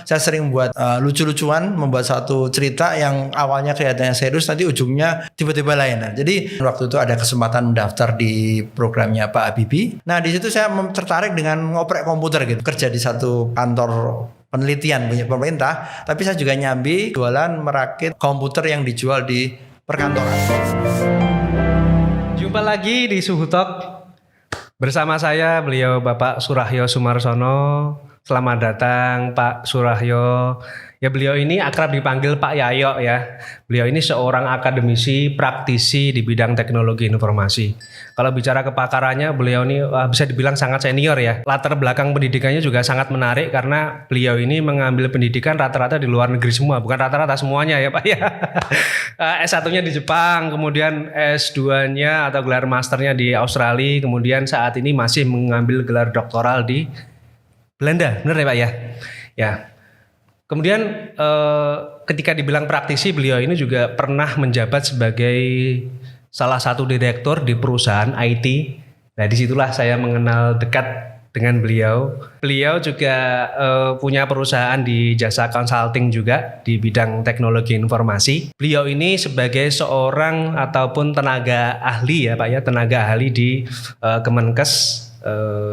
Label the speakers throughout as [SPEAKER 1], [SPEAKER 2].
[SPEAKER 1] Saya sering buat lucu-lucuan, membuat satu cerita yang awalnya kelihatannya serius, nanti ujungnya tiba-tiba lain. Nah, jadi waktu itu ada kesempatan mendaftar di programnya Pak Habibie. Nah, di situ saya tertarik dengan ngoprek komputer gitu, kerja di satu kantor penelitian punya pemerintah, tapi saya juga nyambi jualan merakit komputer yang dijual di perkantoran.
[SPEAKER 2] Jumpa lagi di Suhu Talk bersama saya, beliau Bapak Surahyo Sumarsono. Selamat datang Pak Surahyo. Ya, beliau ini akrab dipanggil Pak Yayo ya. Beliau ini seorang akademisi, praktisi di bidang teknologi informasi. Kalau bicara kepakarannya, beliau ini bisa dibilang sangat senior ya. Latar belakang pendidikannya juga sangat menarik karena beliau ini mengambil pendidikan rata-rata di luar negeri semua. Bukan rata-rata semuanya ya Pak ya. S1-nya di Jepang, kemudian S2-nya atau gelar masternya di Australia, kemudian saat ini masih mengambil gelar doktoral di Belanda, benar ya Pak ya? Ya. Kemudian ketika dibilang praktisi, beliau ini juga pernah menjabat sebagai salah satu direktur di perusahaan IT. Nah, disitulah saya mengenal dekat dengan beliau. Beliau juga punya perusahaan di jasa consulting juga di bidang teknologi informasi. Beliau ini sebagai seorang ataupun tenaga ahli ya Pak ya, tenaga ahli di Kemenkes.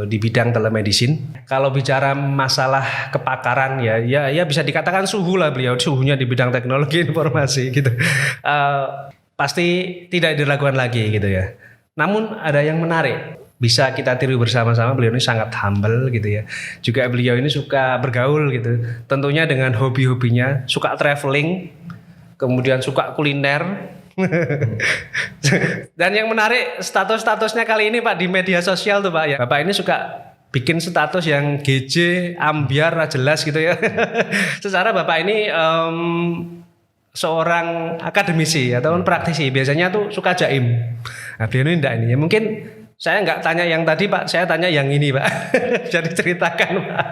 [SPEAKER 2] Di bidang telemedicine. Kalau bicara masalah kepakaran ya bisa dikatakan suhu lah beliau, suhunya di bidang teknologi informasi gitu. Pasti tidak diragukan lagi gitu ya. Namun ada yang menarik, bisa kita tiru bersama-sama, beliau ini sangat humble gitu ya. Juga beliau ini suka bergaul gitu. Tentunya dengan hobi-hobinya, suka traveling, kemudian suka kuliner. Dan yang menarik, status-statusnya kali ini Pak di media sosial tuh Pak ya. Bapak ini suka bikin status yang GJ, ambiar, jelas gitu ya. Secara Bapak ini seorang akademisi ataupun praktisi, biasanya tuh suka jaim. Nah, beliau ini enggak ini ya. Mungkin saya enggak tanya yang tadi Pak, saya tanya yang ini Pak. Jadi ceritakan Pak.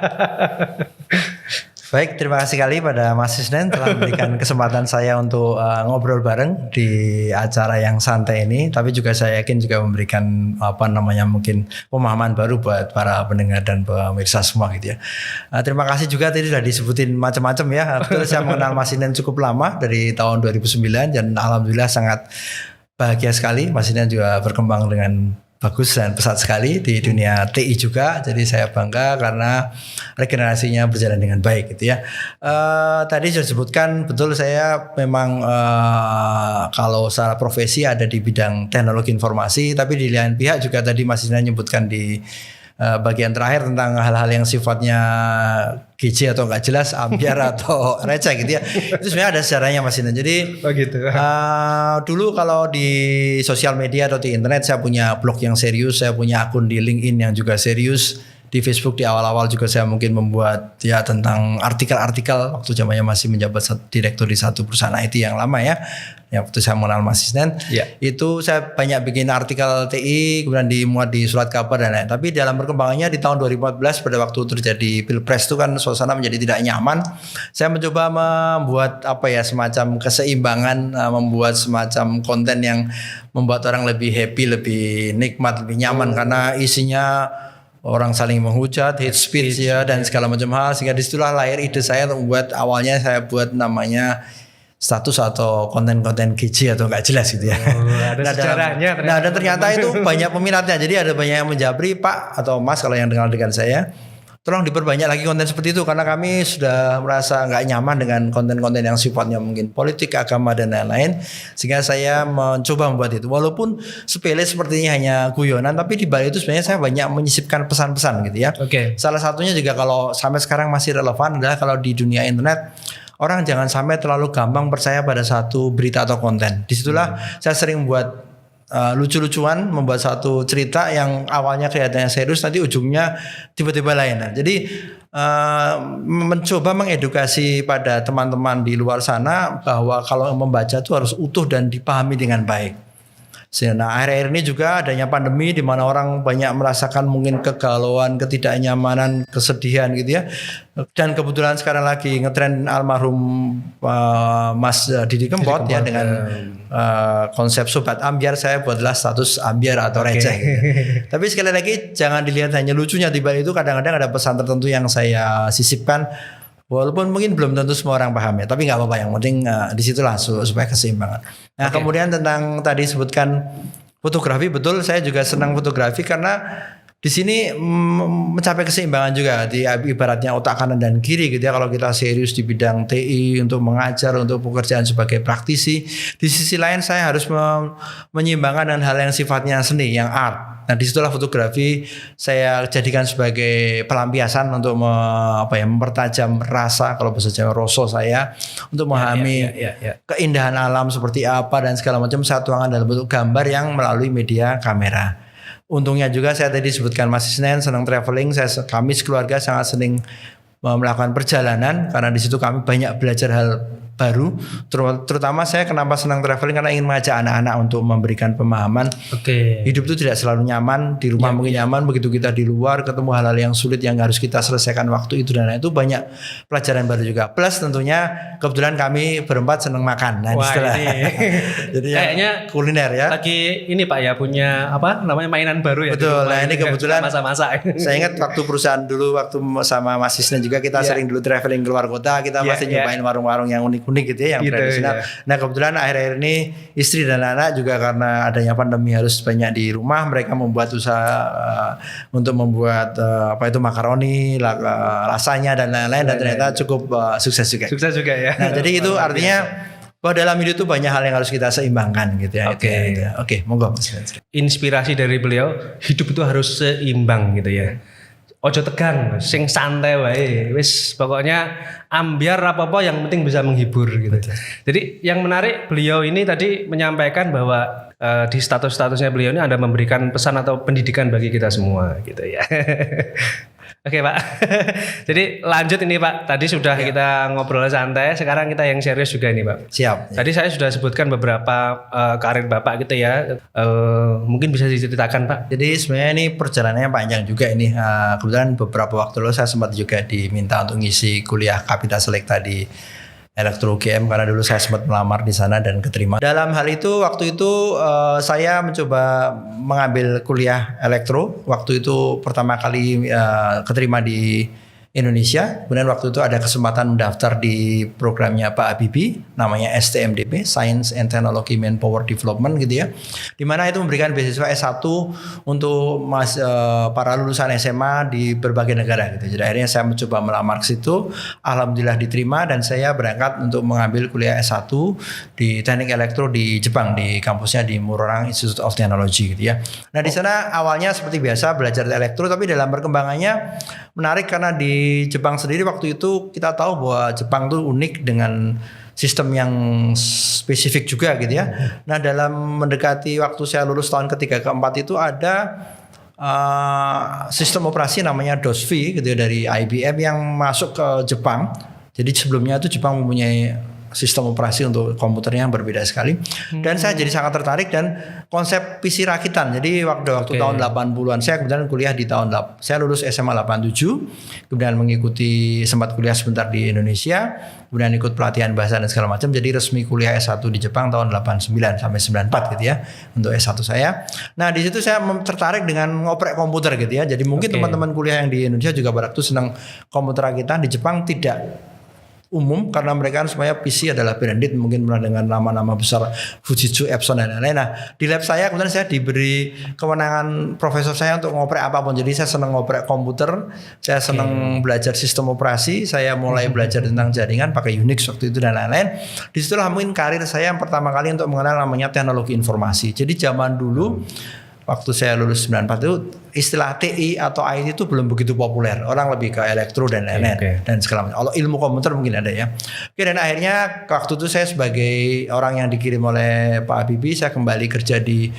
[SPEAKER 1] Baik, terima kasih sekali pada Mas Isnen telah memberikan kesempatan saya untuk ngobrol bareng di acara yang santai ini. Tapi juga saya yakin juga memberikan mungkin pemahaman baru buat para pendengar dan pemirsa semua gitu ya. Terima kasih juga tadi sudah disebutin macam-macam ya. Betul, saya mengenal Mas Isnen cukup lama dari tahun 2009 dan alhamdulillah sangat bahagia sekali. Mas Isnen juga berkembang dengan bagus dan pesat sekali di dunia TI juga. Jadi saya bangga karena regenerasinya berjalan dengan baik gitu ya. Tadi sudah disebutkan, betul saya memang kalau secara profesi ada di bidang teknologi informasi, tapi di lain pihak juga tadi Mas Dina menyebutkan di bagian terakhir tentang hal-hal yang sifatnya GJ atau enggak jelas, ambiar atau receh gitu ya. Itu sebenarnya ada sejarahnya Mas Dina. Jadi dulu kalau di sosial media atau di internet saya punya blog yang serius, saya punya akun di LinkedIn yang juga serius. Di Facebook di awal-awal juga saya mungkin membuat ya tentang artikel-artikel waktu zamannya masih menjabat direktur di satu perusahaan IT yang lama ya. Ya waktu saya mengenal Mas Isnen, itu saya banyak bikin artikel TI, kemudian dimuat di surat kabar dan lain. Tapi dalam perkembangannya di tahun 2014 pada waktu terjadi Pilpres itu kan suasana menjadi tidak nyaman. Saya mencoba membuat semacam keseimbangan, membuat semacam konten yang membuat orang lebih happy, lebih nikmat, lebih nyaman karena isinya orang saling menghujat, hate speech ya dan segala macam hal, sehingga disitulah lahir ide saya untuk membuat, awalnya saya buat namanya status atau konten-konten GJ atau enggak jelas gitu ya.
[SPEAKER 2] Ada sejarahnya.
[SPEAKER 1] Dan ternyata itu banyak peminatnya. Jadi ada banyak yang menjabri, Pak atau Mas kalau yang dengar dengan saya, tolong diperbanyak lagi konten seperti itu karena kami sudah merasa nggak nyaman dengan konten-konten yang sifatnya mungkin politik, agama dan lain-lain, sehingga saya mencoba membuat itu. Walaupun sepele sepertinya hanya guyonan, tapi di balik itu sebenarnya saya banyak menyisipkan pesan-pesan gitu ya. Salah satunya juga kalau sampai sekarang masih relevan adalah kalau di dunia internet orang jangan sampai terlalu gampang percaya pada satu berita atau konten. Disitulah saya sering buat lucu-lucuan, membuat satu cerita yang awalnya kelihatannya serius, nanti ujungnya tiba-tiba lain. Nah, jadi mencoba mengedukasi pada teman-teman di luar sana bahwa kalau membaca itu harus utuh dan dipahami dengan baik. Nah, akhir-akhir ini juga adanya pandemi di mana orang banyak merasakan mungkin kegalauan, ketidaknyamanan, kesedihan gitu ya. Dan kebetulan sekarang lagi ngetren almarhum Mas Didi Kempot ya dengan konsep sobat ambiar, saya buatlah status ambiar atau receh gitu. Tapi sekali lagi jangan dilihat hanya lucunya, di balik itu kadang-kadang ada pesan tertentu yang saya sisipkan Walaupun mungkin belum tentu semua orang paham ya, tapi nggak apa-apa, yang penting di situlah supaya keseimbangan. Nah, kemudian tentang tadi sebutkan fotografi, betul, saya juga senang fotografi karena di sini mencapai keseimbangan juga di ibaratnya otak kanan dan kiri gitu ya. Kalau kita serius di bidang TI untuk mengajar, untuk pekerjaan sebagai praktisi, di sisi lain saya harus menyeimbangkan dengan hal yang sifatnya seni, yang art. Nah, disitulah fotografi saya jadikan sebagai pelampiasan untuk mempertajam rasa, kalau bahasa Jawa rasa saya, untuk memahami keindahan alam seperti apa dan segala macam, saya tuangkan dalam bentuk gambar yang melalui media kamera. Untungnya juga saya tadi sebutkan masih senang traveling, kami sekeluarga sangat sering melakukan perjalanan karena di situ kami banyak belajar hal baru. Terutama saya kenapa senang traveling karena ingin mengajak anak-anak untuk memberikan pemahaman. Hidup itu tidak selalu nyaman, di rumah mungkin nyaman, begitu kita di luar ketemu hal-hal yang sulit yang harus kita selesaikan waktu itu, dan itu banyak pelajaran baru juga. Plus tentunya kebetulan kami berempat senang makan. Nah, jadi
[SPEAKER 2] kayaknya
[SPEAKER 1] kuliner ya.
[SPEAKER 2] Lagi ini Pak ya, punya apa namanya mainan baru ya.
[SPEAKER 1] Betul. Nah, ini kebetulan
[SPEAKER 2] masa-masa. Saya
[SPEAKER 1] ingat waktu perusahaan dulu, waktu sama Mas Isnen juga kita sering dulu traveling keluar kota, kita pasti nyobain warung-warung yang unik gitu ya, yang tradisional. Nah, kebetulan akhir-akhir ini istri dan anak juga karena adanya pandemi harus banyak di rumah, mereka membuat usaha untuk membuat makaroni, rasanya dan lain-lain, dan ternyata cukup sukses juga.
[SPEAKER 2] Sukses juga ya.
[SPEAKER 1] Nah, jadi itu artinya bahwa dalam hidup itu banyak hal yang harus kita seimbangkan gitu ya. Oke, monggo Mas.
[SPEAKER 2] Inspirasi dari beliau, hidup itu harus seimbang gitu ya. Ojo tegang, sing santai wae. Wis pokoknya ambiar apa-apa yang penting bisa menghibur gitu. Jadi yang menarik, beliau ini tadi menyampaikan bahwa di status-statusnya beliau ini ada memberikan pesan atau pendidikan bagi kita semua gitu ya. Oke Pak, jadi lanjut ini Pak, tadi sudah kita ngobrol santai, sekarang kita yang serius juga ini Pak.
[SPEAKER 1] Siap.
[SPEAKER 2] Tadi saya sudah sebutkan beberapa karir Bapak gitu ya, mungkin bisa diceritakan Pak.
[SPEAKER 1] Jadi sebenarnya ini perjalanannya panjang juga ini. Kebetulan beberapa waktu lalu saya sempat juga diminta untuk ngisi kuliah Kapita Selekta di Elektro UGM karena dulu saya sempat melamar di sana dan keterima. Dalam hal itu waktu itu saya mencoba mengambil kuliah elektro. Waktu itu pertama kali keterima di Indonesia. Kemudian waktu itu ada kesempatan mendaftar di programnya Pak Habibie, namanya STMDP, Science and Technology Manpower Development gitu ya. Di mana itu memberikan beasiswa S1 untuk para lulusan SMA di berbagai negara gitu. Jadi akhirnya saya mencoba melamar ke situ, alhamdulillah diterima dan saya berangkat untuk mengambil kuliah S1 di Teknik Elektro di Jepang, di kampusnya di Murorang Institute of Technology gitu ya. Nah, di sana awalnya seperti biasa belajar elektro, tapi dalam perkembangannya menarik karena di Jepang sendiri waktu itu kita tahu bahwa Jepang tuh unik dengan sistem yang spesifik juga gitu ya. Nah, dalam mendekati waktu saya lulus tahun ketiga keempat itu ada sistem operasi namanya DOSV gitu ya, dari IBM yang masuk ke Jepang. Jadi sebelumnya itu Jepang mempunyai sistem operasi untuk komputernya yang berbeda sekali. Dan saya jadi sangat tertarik dan konsep PC rakitan. Jadi waktu tahun 80-an saya kemudian kuliah di saya lulus SMA 87, kemudian mengikuti sempat kuliah sebentar di Indonesia, kemudian ikut pelatihan bahasa dan segala macam. Jadi resmi kuliah S1 di Jepang tahun 89 sampai 94 gitu ya untuk S1 saya. Nah, di situ saya tertarik dengan ngoprek komputer gitu ya. Jadi mungkin teman-teman kuliah yang di Indonesia juga pada waktu senang komputer rakitan. Di Jepang tidak umum karena mereka kan semuanya PC adalah branded, mungkin pernah dengan nama-nama besar Fujitsu, Epson dan lain-lain. Nah, di lab saya kemudian saya diberi kewenangan profesor saya untuk ngoprek apapun. Jadi saya senang ngoprek komputer, saya senang belajar sistem operasi, saya mulai belajar tentang jaringan pakai Unix waktu itu dan lain-lain. Disitulah mungkin karir saya yang pertama kali untuk mengenal namanya teknologi informasi. Jadi zaman dulu waktu saya lulus 94 itu istilah TI atau IT itu belum begitu populer. Orang lebih ke elektro dan lain-lain dan segala macam. Kalau ilmu komputer mungkin ada ya. Oke, dan akhirnya waktu itu saya sebagai orang yang dikirim oleh Pak Habibie, saya kembali kerja di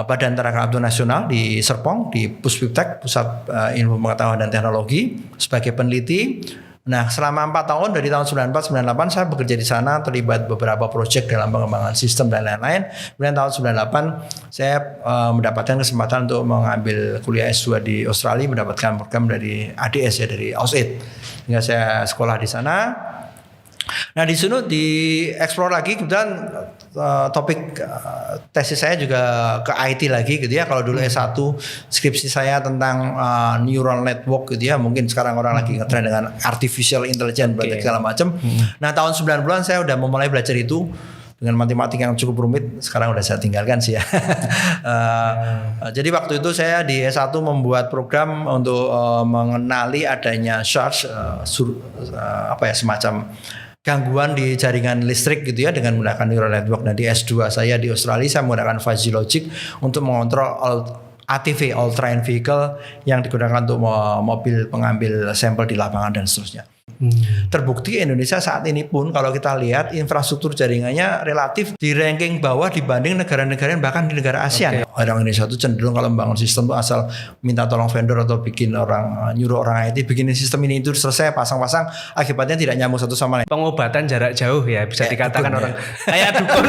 [SPEAKER 1] Badan Tenaga Nasional Nasional di Serpong, di Puspiptek, Pusat Ilmu Pengetahuan dan Teknologi sebagai peneliti. Nah, selama 4 tahun dari tahun 94-98 saya bekerja di sana, terlibat beberapa proyek dalam pengembangan sistem dan lain-lain. Kemudian tahun 98 saya mendapatkan kesempatan untuk mengambil kuliah S2 di Australia, mendapatkan program dari ADS ya, dari AusAid. Sehingga saya sekolah di sana. Nah di sini di explore lagi kemudian topik tesis saya juga ke IT lagi gitu ya. Kalau dulu S1 skripsi saya tentang neural network gitu ya. Mungkin sekarang orang lagi ngetren dengan artificial intelligence berarti segala macam. Nah tahun 90-an saya udah memulai belajar itu dengan matematika yang cukup rumit. Sekarang udah saya tinggalkan sih ya. Jadi waktu itu saya di S1 membuat program untuk mengenali adanya charge semacam gangguan di jaringan listrik gitu ya dengan menggunakan neural network. Nah di S2 saya di Australia saya menggunakan fuzzy logic untuk mengontrol ATV, all terrain vehicle yang digunakan untuk mobil pengambil sampel di lapangan dan seterusnya. Terbukti Indonesia saat ini pun kalau kita lihat infrastruktur jaringannya relatif di ranking bawah dibanding negara-negara bahkan di negara ASEAN. Orang Indonesia itu cenderung kalau membangun sistem itu asal minta tolong vendor atau nyuruh orang IT bikin sistem ini itu selesai pasang-pasang, akibatnya tidak nyambung satu sama lain.
[SPEAKER 2] Pengobatan jarak jauh ya bisa dikatakan dukun, orang kayak dukun.